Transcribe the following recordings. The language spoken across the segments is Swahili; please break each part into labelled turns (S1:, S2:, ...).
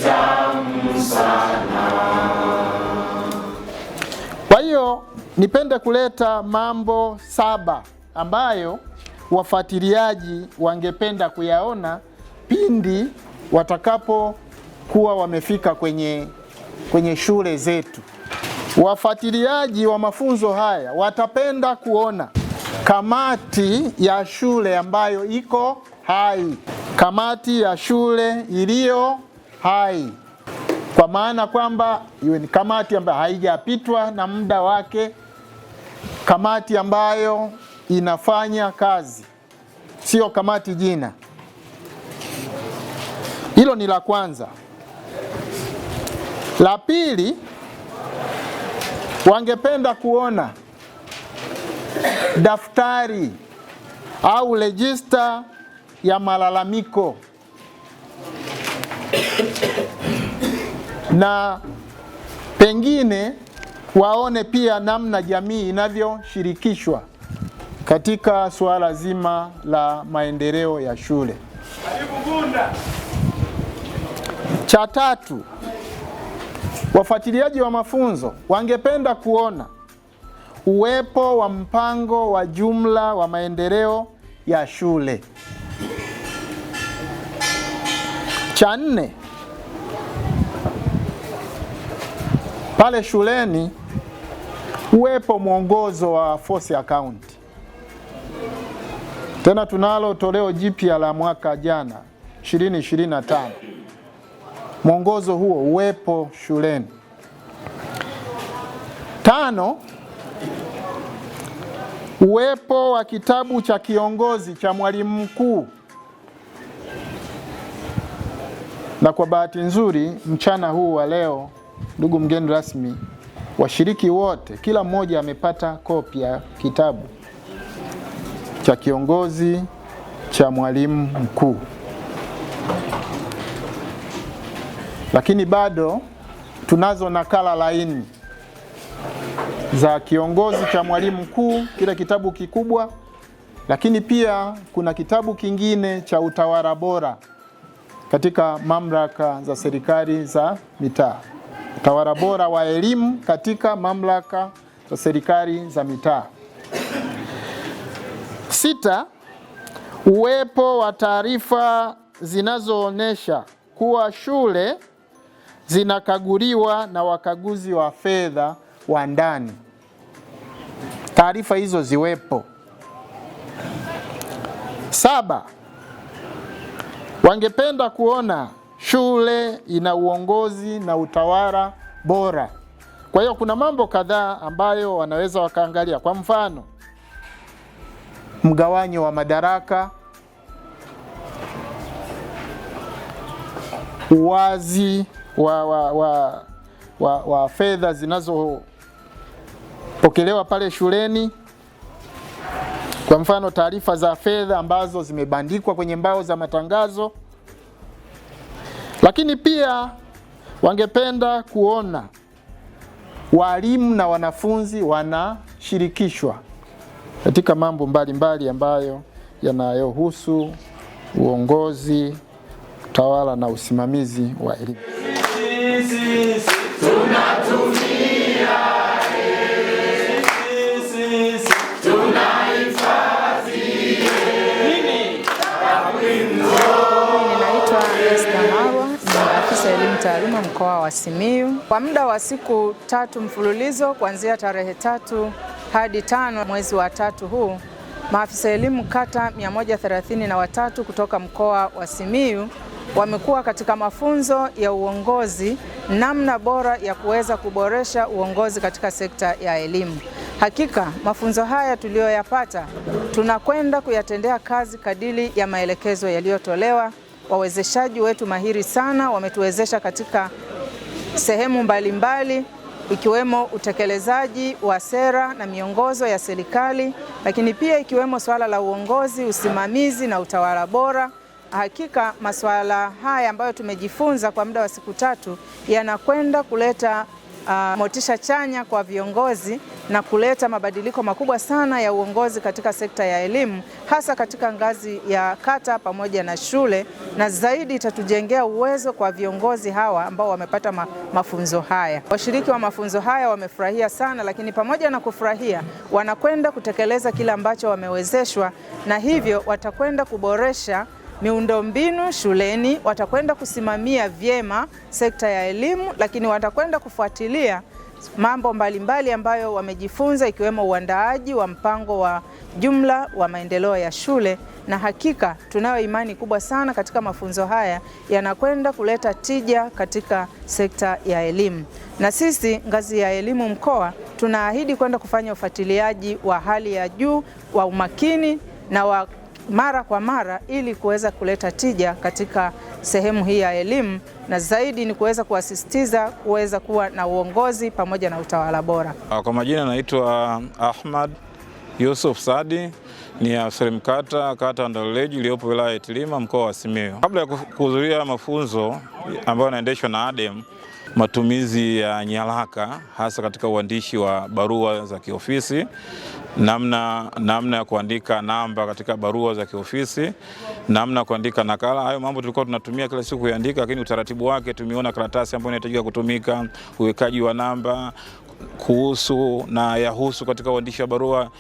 S1: tamu sana.
S2: Kwa hiyo nipende kuleta mambo 7 ambayo wafuatiliaji wangependa kuyaona pindi watakapokuwa wamefika kwenye shule zetu. Wafuatiliaji wa mafunzo haya watapenda kuona kamati ya shule ambayo iko hai, kamati ya shule iliyo hai, kwa maana kwamba iwe ni kamati ambayo haijapitwa na muda wake, kamati ambayo inafanya kazi, sio kamati jina. Hilo ni la kwanza. La pili, wangependa kuona daftari au rejista ya malalamiko na pengine waone pia namna jamii inavyoshirikishwa katika suala zima la maendeleo ya shule. Cha tatu, wafuatiliaji wa mafunzo wangependa kuona uwepo wa mpango wa jumla wa maendeleo ya shule. Cha nne, pale shuleni uwepo mwongozo wa force account. Tena tunalo toleo jipya la mwaka jana 2025. Mwongozo huo uwepo shuleni. 5, uwepo wa kitabu cha kiongozi cha mwalimu mkuu. Na kwa bahati nzuri mchana huu wa leo, ndugu mgeni rasmi, washiriki wote kila mmoja amepata kopi ya kitabu cha kiongozi cha mwalimu mkuu. Lakini bado tunazo nakala laini za kiongozi cha mwalimu mkuu, kile kitabu kikubwa, lakini pia kuna kitabu kingine cha utawala bora katika mamlaka za serikali za mitaa. Utawala bora wa elimu katika mamlaka za serikali za mitaa. 6, uwepo wa taarifa zinazoonesha kuwa shule zinakaguliwa na wakaguzi wa fedha wa ndani. Taarifa hizo ziwepo. 7, wangependa kuona shule ina uongozi na utawala bora. Kwa hiyo kuna mambo kadhaa ambayo wanaweza wakaangalia. Kwa mfano, mgawanyo wa madaraka, uwazi wa fedha zinazopokelewa pale shuleni. Kwa mfano, taarifa za fedha ambazo zimebandikwa kwenye mbao za matangazo. Lakini pia wangependa kuona walimu na wanafunzi wanashirikishwa katika mambo mbalimbali ambayo yanayohusu uongozi, utawala na usimamizi wa elimu.
S3: Elimu taaluma mkoa wa Simiyu. Kwa muda wa siku 3 mfululizo kuanzia tarehe 3 hadi 5 mwezi wa 3 huu, maafisa elimu kata 133 kutoka mkoa wa Simiyu wamekuwa katika mafunzo ya uongozi, namna bora ya kuweza kuboresha uongozi katika sekta ya elimu. Hakika mafunzo haya tuliyoyapata tunakwenda kuyatendea kazi kadiri ya maelekezo yaliyotolewa. Wawezeshaji wetu mahiri sana wametuwezesha katika sehemu mbalimbali, ikiwemo utekelezaji wa sera na miongozo ya serikali, lakini pia ikiwemo swala la uongozi, usimamizi na utawala bora. Hakika masuala haya ambayo tumejifunza kwa muda wa siku 3 yanakwenda kuleta motisha chanya kwa viongozi na kuleta mabadiliko makubwa sana ya uongozi katika sekta ya elimu, hasa katika ngazi ya kata pamoja na shule, na zaidi itatujengea uwezo kwa viongozi hawa ambao wamepata mafunzo haya. Washiriki wa mafunzo haya wamefurahia sana, lakini pamoja na kufurahia, wanakwenda kutekeleza kile ambacho wamewezeshwa, na hivyo watakwenda kuboresha miundombinu shuleni, watakwenda kusimamia vyema sekta ya elimu, lakini watakwenda kufuatilia mambo mbalimbali ambayo wamejifunza, ikiwemo uandaaji wa mpango wa jumla wa maendeleo ya shule. Na hakika tunayo imani kubwa sana katika mafunzo haya yanakwenda kuleta tija katika sekta ya elimu. Na sisi ngazi ya elimu mkoa tunaahidi kwenda kufanya ufuatiliaji wa hali ya juu wa umakini na wa mara kwa mara ili kuweza kuleta tija katika sehemu hii ya elimu, na zaidi ni kuweza kuasisitiza kuweza kuwa na uongozi pamoja na utawala bora.
S1: Kwa majina naitwa Ahmad Yusuf Sadi, ni afisa elimu kata Ndoleleji iliyopo wilaya ya Itilima mkoa wa Simiyu. Kabla ya kuhudhuria mafunzo ambayo yanaendeshwa na ADEM, matumizi ya nyaraka hasa katika uandishi wa barua za kiofisi, namna ya kuandika namba katika barua za kiofisi, namna ya kuandika nakala. Hayo mambo tulikuwa tunatumia kila siku kuandika, lakini utaratibu wake tumeona karatasi ambayo inahitajika kutumika, uwekaji wa namba, kuhusu na yahusu katika uandishi wa barua,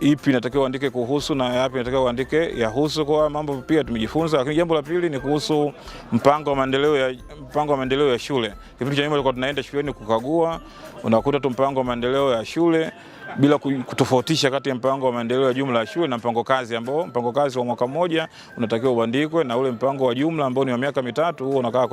S1: ipi inatakiwa uandike kuhusu na yapi inatakiwa uandike yahusu. Kwa mambo pia tumejifunza. Lakini jambo la pili ni kuhusu mpango wa maendeleo ya shule. Kipindi cha nyuma tulikuwa tunaenda shuleni kukagua, unakuta tu mpango wa maendeleo ya shule bila kutofautisha kati ya mpango wa maendeleo ya jumla ya shule na mpango kazi ambao mpango kazi wa mwaka mmoja unatakiwa uandikwe, na ule mpango wa jumla ambao ni wa miaka mitatu huo unakaa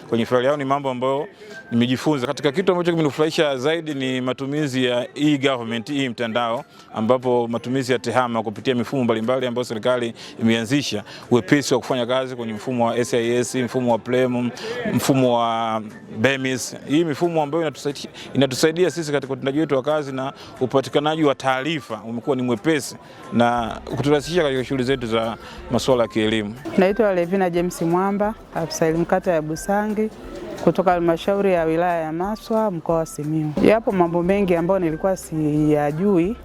S1: kwenye faili yao. Ni mambo ambayo nimejifunza. Katika kitu ambacho kimenifurahisha zaidi ni matumizi ya e-government, mtandao, ambapo matumizi ya TEHAMA kupitia mifumo mbalimbali ambayo serikali imeanzisha, uwepesi wa kufanya kazi kwenye mfumo wa SIS, mfumo wa PLEM, mfumo wa BEMIS. Hii mifumo ambayo inatusaidia sisi katika utendaji wetu wa kazi, na upatikanaji wa taarifa umekuwa ni mwepesi na kuturahisisha katika shughuli zetu za masuala ya kielimu.
S4: Naitwa Levina James Mwamba, afisa elimu kata ya Busangi kutoka halmashauri ya wilaya ya Maswa mkoa wa Simiyu. Yapo mambo mengi ambayo nilikuwa siyajui,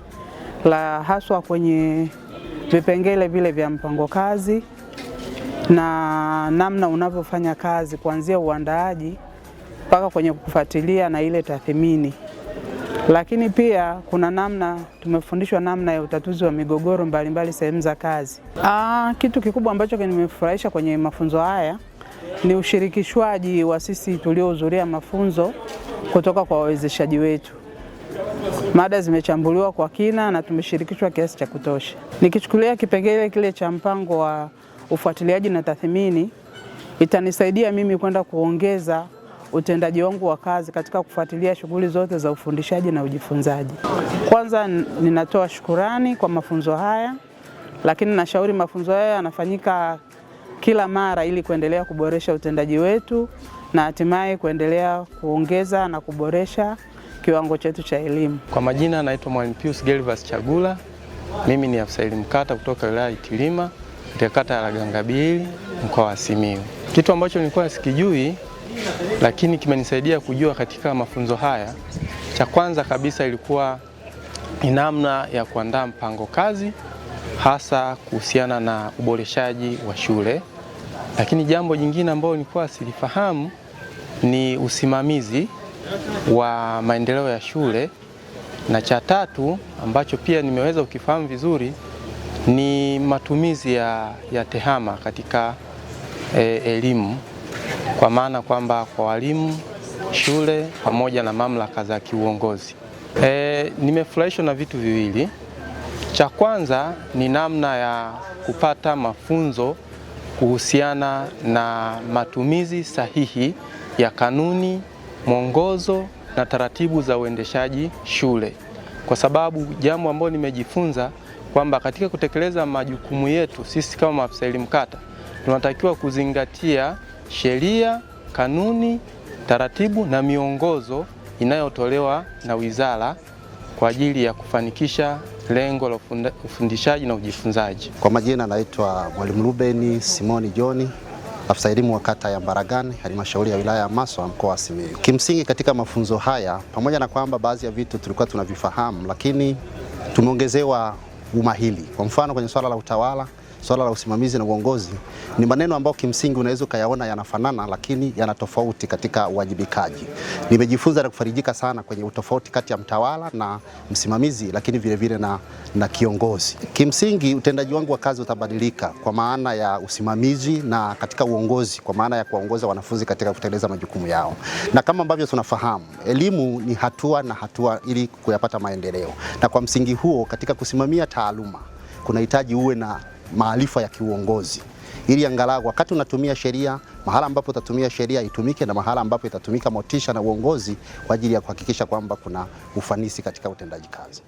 S4: la haswa kwenye vipengele vile vya mpango kazi na namna unavyofanya kazi kuanzia uandaaji mpaka kwenye kufuatilia na ile tathmini. Lakini pia kuna tumefundishwa namna ya utatuzi wa migogoro mbalimbali sehemu za kazi. Kitu kikubwa ambacho kimefurahisha kwenye mafunzo haya ni ushirikishwaji wa sisi tuliohudhuria mafunzo kutoka kwa wawezeshaji wetu. Mada zimechambuliwa kwa kina na tumeshirikishwa kiasi cha kutosha. Nikichukulia kipengele kile cha mpango wa ufuatiliaji na tathmini, itanisaidia mimi kwenda kuongeza utendaji wangu wa kazi katika kufuatilia shughuli zote za ufundishaji na ujifunzaji. Kwanza ninatoa shukurani kwa mafunzo haya, lakini nashauri mafunzo haya yanafanyika kila mara ili kuendelea kuboresha utendaji wetu na hatimaye kuendelea kuongeza na kuboresha kiwango chetu cha elimu.
S5: Kwa majina naitwa Mwalimu Pius Gervas Chagula. Mimi ni afisa elimu kata kutoka wilaya ya Itilima katika kata ya Lagangabili mkoa wa Simiyu. Kitu ambacho nilikuwa sikijui lakini kimenisaidia kujua katika mafunzo haya, cha kwanza kabisa ilikuwa ni namna ya kuandaa mpango kazi hasa kuhusiana na uboreshaji wa shule. Lakini jambo jingine ambalo nilikuwa silifahamu ni usimamizi wa maendeleo ya shule, na cha tatu ambacho pia nimeweza kukifahamu vizuri ni matumizi ya TEHAMA katika elimu, kwa maana kwamba kwa walimu, shule pamoja na mamlaka za kiuongozi. Nimefurahishwa na vitu viwili. Cha kwanza ni namna ya kupata mafunzo kuhusiana na matumizi sahihi ya kanuni, mwongozo na taratibu za uendeshaji shule, kwa sababu jambo ambalo nimejifunza kwamba katika kutekeleza majukumu yetu sisi kama maafisa elimu kata tunatakiwa kuzingatia sheria, kanuni, taratibu na miongozo inayotolewa na wizara kwa ajili ya kufanikisha lengo la ufundishaji na ujifunzaji.
S6: Kwa majina naitwa Mwalimu Ruben Simoni John, afisa elimu wa kata ya Mbaragane, halmashauri ya wilaya ya Maswa, mkoa wa Simiyu. Kimsingi katika mafunzo haya, pamoja na kwamba baadhi ya vitu tulikuwa tunavifahamu, lakini tumeongezewa umahiri. Kwa mfano kwenye swala la utawala, swala la usimamizi na uongozi, ni maneno ambayo kimsingi unaweza kuyaona yanafanana, lakini yana tofauti katika uwajibikaji. Nimejifunza na kufarijika sana kwenye utofauti kati ya mtawala na msimamizi, lakini vile vile na kiongozi. Kimsingi utendaji wangu wa kazi utabadilika kwa maana ya usimamizi na katika uongozi kwa maana ya kuwaongoza wanafunzi katika kutekeleza majukumu yao. Na kama ambavyo tunafahamu, elimu ni hatua na hatua ili kuyapata maendeleo. Na kwa msingi huo katika kusimamia taaluma kunahitaji uwe na maarifa ya kiuongozi ili angalau wakati unatumia sheria, mahala ambapo utatumia sheria itumike na mahala ambapo itatumika motisha na uongozi kwa ajili ya kuhakikisha kwamba kuna ufanisi katika utendaji kazi.